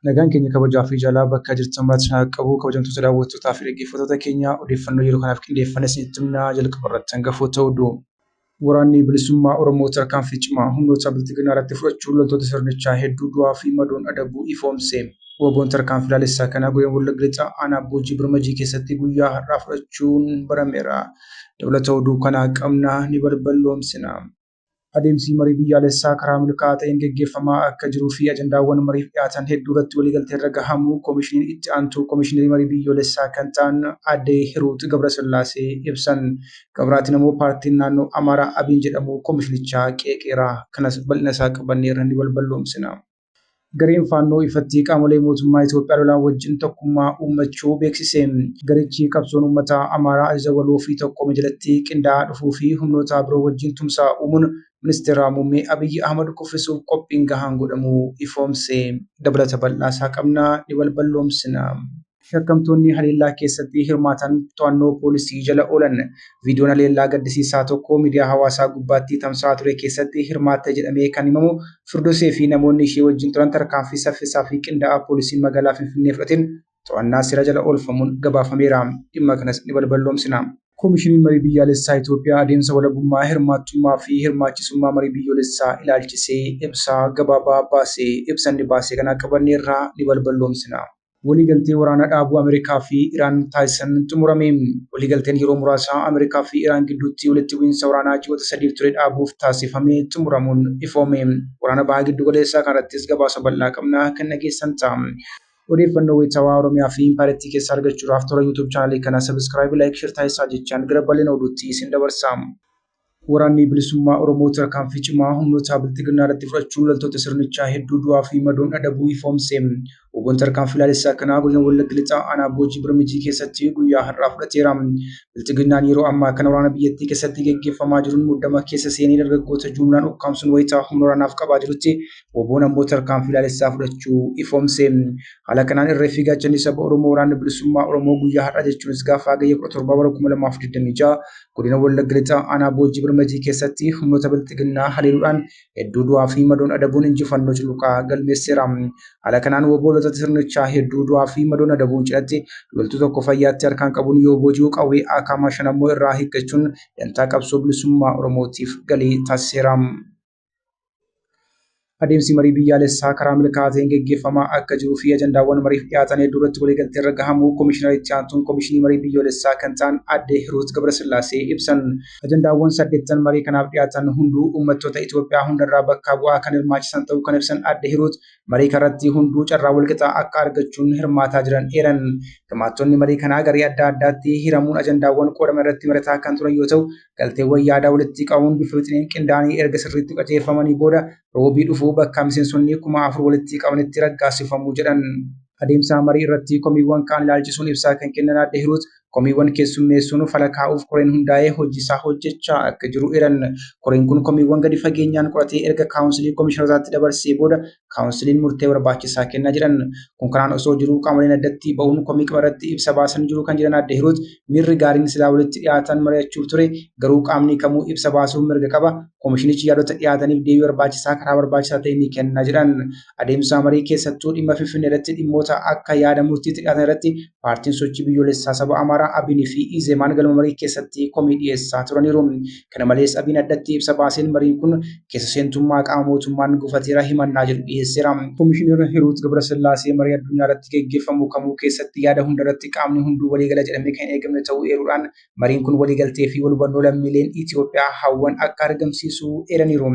Nagaan keenya kabajaa fi jaalala bakka jirtan maratti isin haa qabu. Kabajamtoota daawwattootaa fi dhaggeeffattoota keenya odeeffannoo yeroo kanaaf qindeeffannee isinitti himnaa jalqaba irratti hangafoota oduu. Waraanni bilisummaa Oromoo tarkaanfii cimaa humnoota bilxiginaa irratti fudhachuun loltoota sirnichaa hedduu du'aa fi madoon adabuu ifoomse. Woboon tarkaanfii ilaalessaa kanaa godina Wallagga Lixaa aanaa Boojii Birmajii keessatti guyyaa har'aa fudhachuun barameera. Dabalata oduu kanaa qabnaa ni balballoomsina. Adeemsi marii biyyaalessaa karaa milkaa'aa ta'een gaggeeffamaa akka jiruu fi ajandaawwan mariif dhiyaatan hedduu irratti waliigaltee irra gahamuu koomishiniin itti aantuu koomishinii marii biyyoolessaa kan ta'an aadde Hiruut Gabrasillaasee ibsan. Gabraatiin immoo paartiin naannoo Amaaraa Abiin jedhamu koomishinichaa qeeqeera. Kanas bal'ina isaa qabanneerra ni balballoomsina. Gareen faannoo ifatti qaamolee mootummaa Itoophiyaa lolaan wajjin tokkummaa uummachuu beeksise. Garichi qabsoon uummata Amaaraa ajaja waloo fi tokkooma jalatti qindaa'aa dhufuu fi humnoota biroo wajjin tumsaa uumuun ministeera muummee Abiyyi Ahmad kuffisuuf qophiin gahaan godhamuu ifoomse. Dabalata bal'aa isaa qabnaa ni balballoomsina. Shakkamtoonni haleellaa keessatti hirmaatan to'annoo poolisii jala oolan. Viidiyoon haleellaa gaddisiisaa tokko miidiyaa hawaasaa gubbaatti tamsa'aa ture keessatti hirmaatte jedhamee kan himamu Firdosee fi namoonni ishee wajjin turan tarkaanfii saffisaa fi qindaa'aa poolisiin magaalaa Finfinnee fudhateen to'annaa seera jala oolfamuun gabaafameera. Dhimma kanas ni balballoomsina. Koomishiniin marii biyyaalessaa Itoophiyaa adeemsa walabummaa hirmaattummaa fi hirmaachisummaa marii biyyoolessaa ilaalchisee ibsaa gabaabaa baasee ibsanni baasee kana qabanneerraa ni balballoomsina. Waliigaltee waraanaa dhaabuu Ameerikaa fi Iraan taasisan xumurame. Waliigalteen yeroo muraasaa Ameerikaa fi Iraan gidduutti walitti bu'iinsa waraanaa ji'oota 3 ture dhaabuuf taasifamee xumuramuun ifoome. Waraana bahaa giddu galeessaa kanarrattis gabaasa bal'aa qabnaa kan dhageessan ta'a. Odeeffannoo wayitaawaa Oromiyaa fi Impaayirtii keessaa argachuudhaaf toora YouTube chaanalii kana sabiskiraayib, laayik, sheer taasisaa jechaan gara bal'ina oduutti isin dabarsa. Waraanni bilisummaa Oromoo tarkaanfii cimaa humnoota bilxiginaa irratti fudhachuun loltoota sirnichaa hedduu du'aa fi madoon adabuu ifoomse. Woboon tarkaanfii ilaalessaa kanaa godina Wallagga Lixaa aanaa Boojii Birmajii keessatti guyyaa har'aa fudhateera. Bilxiginnaan yeroo ammaa kana waraana biyyattii keessatti gaggeeffamaa jiruun muddama keessa seenee dargaggoota jumlaan ukkaamsuun wayitaa humna waraanaaf qabaa jirutti woboon ammoo tarkaanfii ilaalessaa fudhachuu ifoomse. Haala kanaan irree fi gaachanni saba Oromoo waraanni bilisummaa Oromoo guyyaa har'aa jechuunis gaafa hagayya 17 bara 2026 godina Wallagga Lixaa aanaa Boojii Birmajii keessatti humnoota bilxiginnaa haleeluudhaan hedduu du'aa fi madoon adabuun injifannoo culuqaa galmeesseera. Haala kanaan woboo loltoota sirnichaa hedduu du'aa fi madoon adabuun cidhatti loltuu tokko fayyaatti harkaan qabuun yoo booji'uu qawwee akaama 5 ammoo irraa hiikkachuun dantaa qabsoo bilisummaa Oromootiif galii taasiseera. Adeemsi marii biyyaalessaa karaa milkaa'aa ta'een gaggeeffamaa akka jiruu fi ajandaawwan mariif dhiyaatan hedduu irratti waliigaltee irra gahamuu koomishinara itti aantuun koomishinii marii biyyoolessaa kan ta'an aadde Hiruut Gabrasillaasee ibsan. Ajandaawwan 8 marii kanaaf dhiyaatan hunduu uummattoota Itoophiyaa hundarraa bakka bu'aa kan hirmaachisan ta'uu kan ibsan aadde Hiruut marii kanarratti hunduu carraa walqixaa akka argachuun hirmaataa jiran eeran. Hirmaattonni marii kanaa garee adda addaatti hiramuun ajandaawwan qoodama irratti marataa kan turan yoo ta'u galteewwan yaadaa walitti qabuun bifa wixineen qindaa'anii erga sirriitti qajeelfamanii booda roobii dhufuu bakka miseensonni 4,000 walitti qabanitti raggaasifamuu jedhan. Adeemsa marii irratti komiiwwan kaan ilaalchisuun ibsaa kan kennan aadde Hiruut komiiwwan keessummeessuun fala kaa'uuf koreen hundaa'ee hojiisaa hojjechaa akka jiru eeran. Koreen kun komiiwwan gadi fageenyaan qoratee erga kaawunsilii koomishinarootaatti dabarsee booda kaawunsiliin murtee barbaachisaa kennaa jiran. Kun kanaan osoo jiruu qaamoleen addatti ba'uun komii qaba irratti ibsa baasan jiru kan jedhan aadde Hiruut mirri gaariin silaa walitti dhiyaatan mari'achuuf ture garuu qaamni kamuu ibsa baasuuf mirga qaba. Koomishinichi yaadota dhiyaataniif deebii barbaachisaa karaa barbaachisaa ta'e ni kenna jedhan. Adeemsa marii keessattuu dhimma Finfinnee irratti dhimmoota akka yaada murtiitti dhiyaatan irratti paartiin sochii biyyoolessaa saba Amaaraa Abiin fi Izemaan galma marii keessatti komii dhiyeessaa turaniiru. Kana malees Abiin addatti ibsa baaseen mariin kun keessa seentummaa qaama mootummaan gufateera himannaa jedhu dhiyeesseera. Koomishinara Hiruut Gabrasillaasee marii addunyaa irratti gaggeeffamu kamuu keessatti yaada hundarratti qaamni hunduu waliigala jedhamee kan eegamne ta'uu eeruudhaan mariin kun waliigaltee fi walhubannoo lammiileen Itoophiyaa hawwan akka argamsiisu eeraniiru.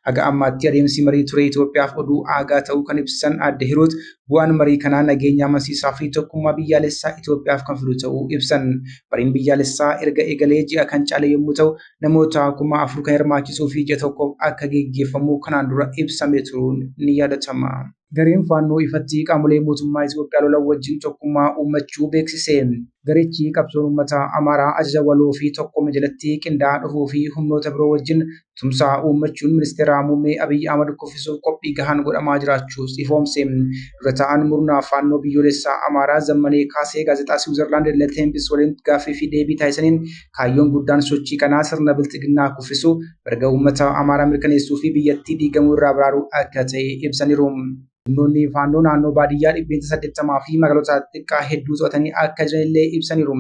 Haga ammaatti adeemsi marii ture Itoophiyaaf oduu aagaa ta'uu kan ibsan aadde Hiruut bu'aan marii kanaa nageenya amansiisaa fi tokkummaa biyyaalessaa Itoophiyaaf kan fidu ta'uu ibsan. Mariin biyyaalessaa erga eegalee ji'a kan caale yommuu ta'u namoota 4,000 kan hirmaachisuu fi ji'a tokkoof akka gaggeeffamu kanaan dura ibsamee turuun ni yaadatama. Gareen faannoo ifatti qaamolee mootummaa Itoophiyaa lolan wajjin tokkummaa uummachuu beeksise. Garichi qabsoon uummata Amaaraa ajaja waloo fi tokkooma jalatti qindaa'aa dhufuu fi humnoota biroo wajjin tumsaa uummachuun ministeera muummee Abiyyi Ahmad kuffisuuf qophii gahaan godhamaa jiraachuus ifoomse. Dura ta'an murna faannoo biyyoolessaa Amaaraa Zammanee Kaasee gaazexaa Siwiizerlaand Leteembis waliin gaaffii fi deebii taasisaniin kaayyoon guddaan sochii kanaa sirna bilxiginnaa kuffisuu mirga uummata Amaaraa mirkaneessuu fi biyyattii diigamuu irraa baraaruu akka ta'e ibsaniiru. Humnoonni faannoo naannoo baadiyyaa 880 fi magaalota xiqqaa hedduu to'atanii akka jiranillee ibsaniiru.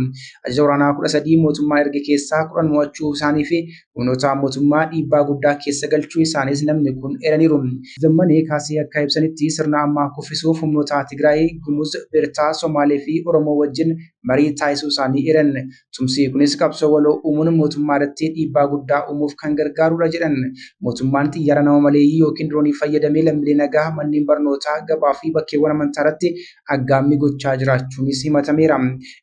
Ajaja waraanaa 13 mootummaan erga keessaa 10 mo'achuu isaanii fi humnoota mootummaa dhiibbaa guddaa keessa galchuu isaaniis namni kun eeraniiru. Zammanee kaasee akka ibsanitti sirna ammaa kuffisuuf humnoota Tigraay, Gumuz, Beertaa, Somaalee fi Oromoo wajjin marii taasisuu isaanii eeran. Tumsi kunis qabsoo waloo uumuun mootummaa irratti dhiibbaa guddaa uumuuf kan gargaarudha jedhan. Mootummaan xiyyaara nama maleeyyii yookiin diroonii fayyadamee lammiilee nagaa manneen barnootaa, gabaa fi bakkeewwan amantaa irratti aggaammii gochaa jiraachuunis himatameera.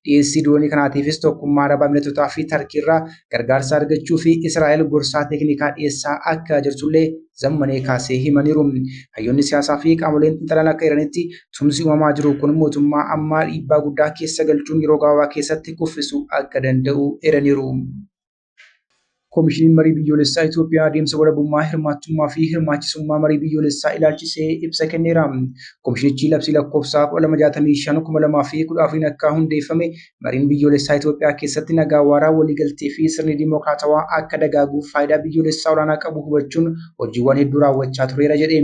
Dhiyeessii diroonii kanaatiifis tokkummaa Arabaa Emireetotaa fi Tarkii irraa gargaarsa argachuu fi Israa'el gorsaa teeknikaa dhiyeessaa akka jirtullee zammanee kaasee himaniiru. Hayyoonni siyaasaa fi qaamoleen xiinxalan akka jiranitti tumsi uumamaa jiru kun mootummaa ammaa dhiibbaa guddaa keessa galchuun yeroo gabaabaa keessatti kuffisuu akka danda'u eeraniiru. Koomishiniin marii biyyoolessaa Itoophiyaa adeemsa walabummaa, hirmaattummaa fi hirmaachisummaa marii biyyoolessaa ilaalchisee ibsa kenneera. Koomishinichi labsii lakkoofsaa 1265/2014 akka hundeeffame mariin biyyoolessaa Itoophiyaa keessatti nagaa waaraa, waliigaltee fi sirni dimokiraatawaa akka dagaaguuf faayidaa biyyoolessaa olaanaa qabu hubachuun hojiiwwan hedduu raawwachaa tureera jedhe.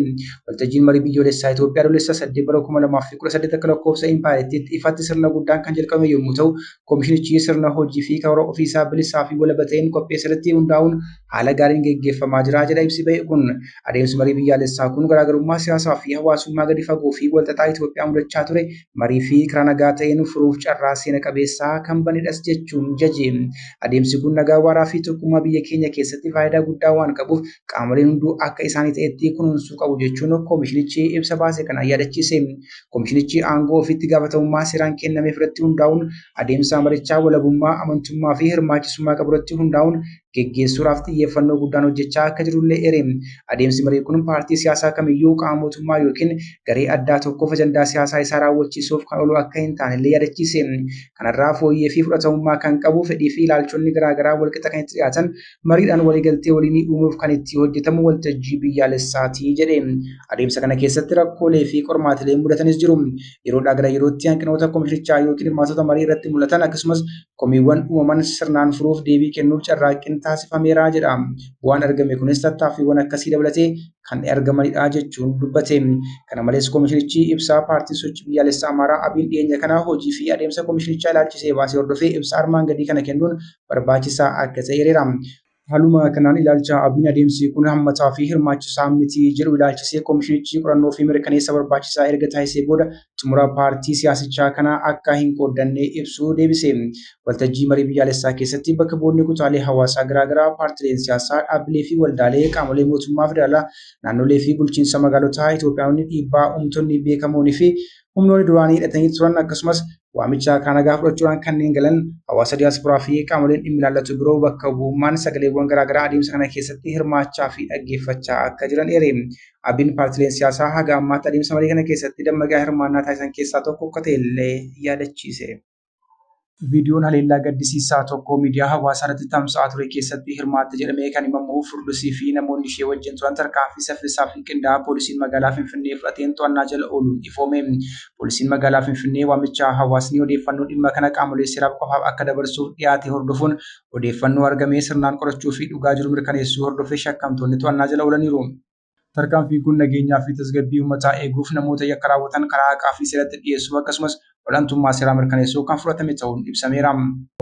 Waltajjiin marii biyyoolessaa Itoophiyaa adoolessa 8/2018 akka lakkoofsa impaayiriitti ifatti sirna guddaan kan jalqabame yommuu ta'u, koomishinichi sirna hojii fi karoora ofiisaa bilisaa fi walaba ta'een qopheessatti hundaa'uun haala gaariin geggeeffamaa jira jedha ibsi ba'e kun. Adeemsi marii biyyaalessaa kun garaagarummaa siyaasaa fi hawaasummaa gadi fagoo fi walxaxaa Itoophiyaa mudachaa ture marii fi karaa nagaa ta'een furuuf carraa seena qabeessaa kan banedhas jechuun jaje. Adeemsi kun nagaa waaraa fi tokkummaa biyya keenya keessatti faayidaa guddaa waan qabuuf qaamoleen hunduu akka isaanii ta'etti kunuunsuu qabu jechuun koomishinichi ibsa baase kana yaadachiise. Koomishinichi aangoo ofitti gaafatamummaa seeraan kennameef irratti hundaa'uun adeemsa marichaa walabummaa, amantummaa fi hirmaachisummaa qabu irratti hundaa'uun geggeessuudhaaf xiyyeeffannoo guddaan hojjechaa akka jirullee eere. Adeemsi marii kun paartii siyaasaa kamiyyuu qaama mootummaa yookiin garee addaa tokkoof ajandaa siyaasaa isaa raawwachiisuuf kan oolu akka hin taanellee yaadachiise. Kanarraa fooyyee fi fudhatamummaa kan qabu fedhii fi ilaalchonni garaagaraa walqixa kan itti dhiyaatan mariidhaan waliigaltee waliinii uumuuf kan itti hojjetamu waltajjii biyyaalessaati jedhe. Adeemsa kana keessatti rakkoolee fi qormaatilee mudatanis jiru. Yeroodhaa gara yerootti hanqinoota koomishinichaa yookiin hirmaatota marii irratti mul'atan akkasumas komiiwwan uumaman sirnaan furuuf deebii kennuuf carraaqqiin taasifameera jedha. Waan argame kunis tattaaffiiwwan akkasii dabalatee kan argamanidha jechuun dubbate. Kana malees koomishinichi ibsaa paartiin sochii biyyaalessaa Amaaraa Abiin dhiyeenya kana hojii fi adeemsa koomishinichaa ilaalchisee baasee hordofee ibsa armaan gadii kana kennuun barbaachisaa akka ta'e eereera. Haaluma kanaan ilaalcha Abiin adeemsi kun hammataa fi hirmaachisaa miti jedhu ilaalchisee koomishinichi qorannoo fi mirkaneessa barbaachisaa erga taasisee booda xumura paartii siyaasichaa kana akka hin qooddanne ibsuu deebise. Waltajjii marii biyyaalessaa keessatti bakka bu'oonni kutaalee hawaasaa garaagaraa, paartileen siyaasaa, dhaabbilee fi waldaalee, qaamolee mootummaa federaalaa, naannolee fi bulchiinsa magaalotaa, Itoophiyaanonni dhiibbaa uumtonni beekamoonii fi humnoonni duraanii hidhatanii turan akkasumas waamicha kana nagaa fudhachuudhaan kanneen galan hawaasa diyaasporaa fi qaamoleen dhimmi ilaallatu biroo bakka bu'ummaan sagaleewwan garaagaraa adeemsa kana keessatti hirmaachaa fi dhaggeeffachaa akka jiran eere. Abiin paartileen siyaasaa haga ammaatti adeemsa marii kana keessatti dammaqaa hirmaannaa taasisan keessaa tokko akka ta'e illee yaadachiise. Viidiyoon haleellaa gaddisiisaa tokko miidiyaa hawaasaa irratti tamsa'aa ture keessatti hirmaatte jedhamee kan himamu Furdusii fi namoonni ishee wajjin turan tarkaanfii saffisaa fi qindaa'aa poolisiin magaalaa Finfinnee fudhateen to'annaa jala ooluun ifoome. Poolisiin magaalaa Finfinnee waamicha hawaasni odeeffannoo dhimma kana qaamolee seeraaf qofaaf akka dabarsuuf dhiyaate hordofuun odeeffannoo argamee sirnaan qorachuu fi dhugaa jiru mirkaneessuu hordofee shakkamtoonni to'annaa jala oolaniiru. Tarkaanfiin kun nageenyaa fi tasgabbii uummataa eeguuf namoota yakka raawwatan karaa haqaa fi seeratti dhiyeessuu akkasumas olaantummaa seeraa mirkaneessuu kan fudhatame ta'uun ibsameera.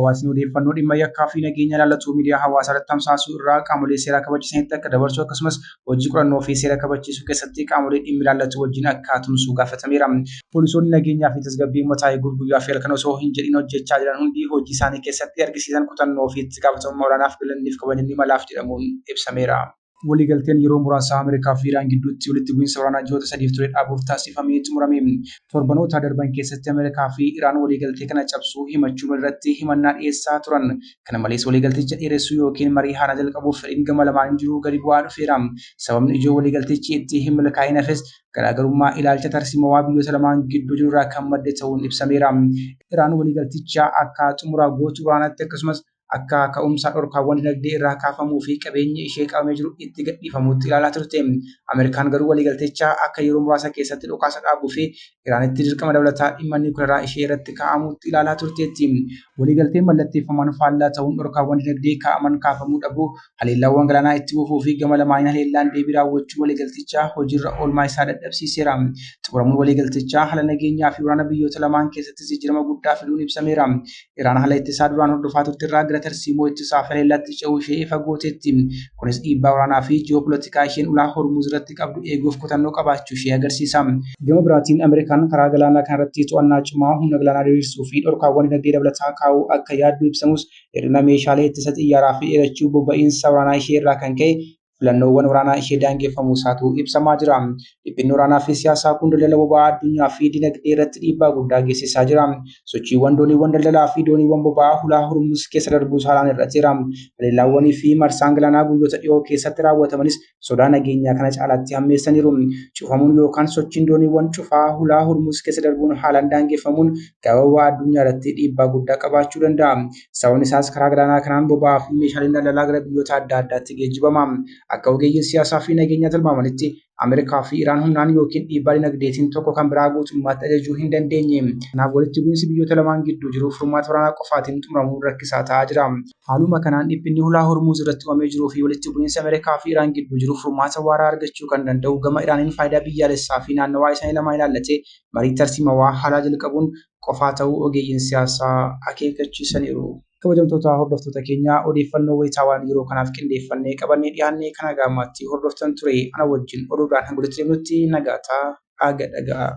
Hawaasni odeeffannoo dhimma yakkaa fi nageenya ilaallatu miidiyaa hawaasaa irratti tamsaasuu irraa qaamolee seeraa kabachiisanitti akka dabarsu akkasumas hojii qorannoo fi seera kabachiisuu keessatti qaamolee dhimmi ilaallatu wajjin akka tumsu gaafatameera. Poolisoonni nageenyaa fi tasgabbii uummataa eeguuf guyyaa fi halkan osoo hin jedhin hojjechaa jiran hundi hojii isaanii keessatti argisiisan kutannoo fi itti gaafatamummaa olaanaaf galanniif kabajanii malaaf jedhamuun ibsameera. Waliigalteen yeroo muraasa Ameerikaa fi Iraan gidduutti walitti bu'iinsa waraanaa ji'oota 3 ture dhaabuuf taasifamee xumurame. Torbanoota darban keessatti Ameerikaa fi Iraan waliigaltee kana cabsuu himachuu irratti himannaa dhiyeessaa turan. Kana malees waliigalticha dheeressuu yookiin marii haaraa jalqabuuf fedhiin gama lamaan jiru gadi bu'aa dhufeera. Sababni ijoo waliigaltichi itti hin milkaa'in hafes garaagarummaa ilaalcha tarsiimawaa biyyoota lamaan gidduu jiru irraa kan madde ta'uun ibsameera. Iraan waliigalticha akka xumuraa gootu waraanatti akkasumas akka ka'umsa dhorkaawwan dinagdee irraa kaafamuu fi qabeenyi ishee qabamee jiru itti gadhiifamuutti ilaalaa turte. Ameerikaan garuu waliigaltichaa akka yeroo muraasa keessatti dhukaasa dhaabuu fi Iraanitti dirqama dabalataa dhimma niwukileeraa ishee irratti kaa'amuutti ilaalaa turteetti. Waliigalteen mallatteeffaman faallaa ta'uun dhorkaawwan dinagdee kaa'aman kaafamuu dhabuu haleellaawwan galaanaa itti fufuu fi gama lamaaniin haleellaan deebii raawwachuu waliigaltichaa hojiirra oolmaa isaa dadhabsiiseera. Xumuramuun waliigaltichaa haala nageenyaa fi waraana biyyoota lamaan keessatti jijjiirama guddaa fiduun ibsameera. Iraan haala ittisaa duraan hordofaa turte irraa gara tarsiimoo ittisaa fi haleellaatti ce'uu ishee ifa gooteetti. Kunis dhiibbaa waraanaa fi ji'opolitikaa isheen ulaa Hormuuz irratti qabdu eeguuf kutannoo qabaachuu ishee agarsiisa. Gama biraatiin Ameerikaan karaa galaanaa kanarratti to'annaa cimaa humna galaanaa diriirsuu fi dhorkaawwan dinagdee dabalataa kaa'uu akka yaaddu ibsamus hir'ina meeshaalee ittisa xiyyaaraa fi dheerachuu bobba'insa waraanaa ishee irraa kan ka'e filannoowwan waraanaa ishee daangeffamuu isaatu ibsamaa jira. Dhiphinni waraanaa fi siyaasaa kun daldala boba'aa addunyaa fi dinagdee irratti dhiibbaa guddaa geessisaa jira. Sochiiwwan dooniiwwan daldalaa fi dooniiwwan boba'aa hulaa Hormuuz keessa darbuu saalaan hir'ateera. Haleellaawwanii fi marsaan galaanaa guyyoota dhiyoo keessatti raawwatamanis sodaa nageenyaa kana caalaatti hammeessaniiru. Cufamuun yookaan sochiin dooniiwwan cufaa hulaa Hormuuz keessa darbuun haalaan daangeffamuun gabaa addunyaa irratti dhiibbaa guddaa qabaachuu danda'a. Sababni isaas karaa galaanaa kanaan boba'aa fi meeshaaleen daldalaa gara biyyoota adda addaatti geejjibama. Akka ogeeyyiin siyaasaa fi nageenyaa tilmaamanitti Ameerikaa fi Iraan humnaan yookiin dhiibbaa dinagdeetiin tokko kan biraa guutummaatti ajajuu hin dandeenye. Kanaaf walitti bu'iinsi biyyoota lamaan gidduu jiru furmaata waraanaa qofaatiin xumuramuun rakkisaa ta'aa jira. Haaluma kanaan dhiphinni hulaa Hormuuz irratti uumamee jiruu fi walitti bu'iinsi Ameerikaa fi Iraan gidduu jiru furmaata waaraa argachuu kan danda'u gama Iraaniin faayidaa biyyaalessaa fi naannawaa isaanii lamaa ilaallatee marii tarsiimawaa haalaa jalqabuun qofaa ta'uu ogeeyyiin siyaasaa akeekachiisaniiru. Kabajamtoota hordoftoota keenyaa odeeffannoo wayitaawaan yeroo kanaaf qindeeffannee qabannee dhiyaannee kana gaamaatti hordoftan ture ana wajjin oduudhaan hanga walitti deemnutti nagaatti dhagaa.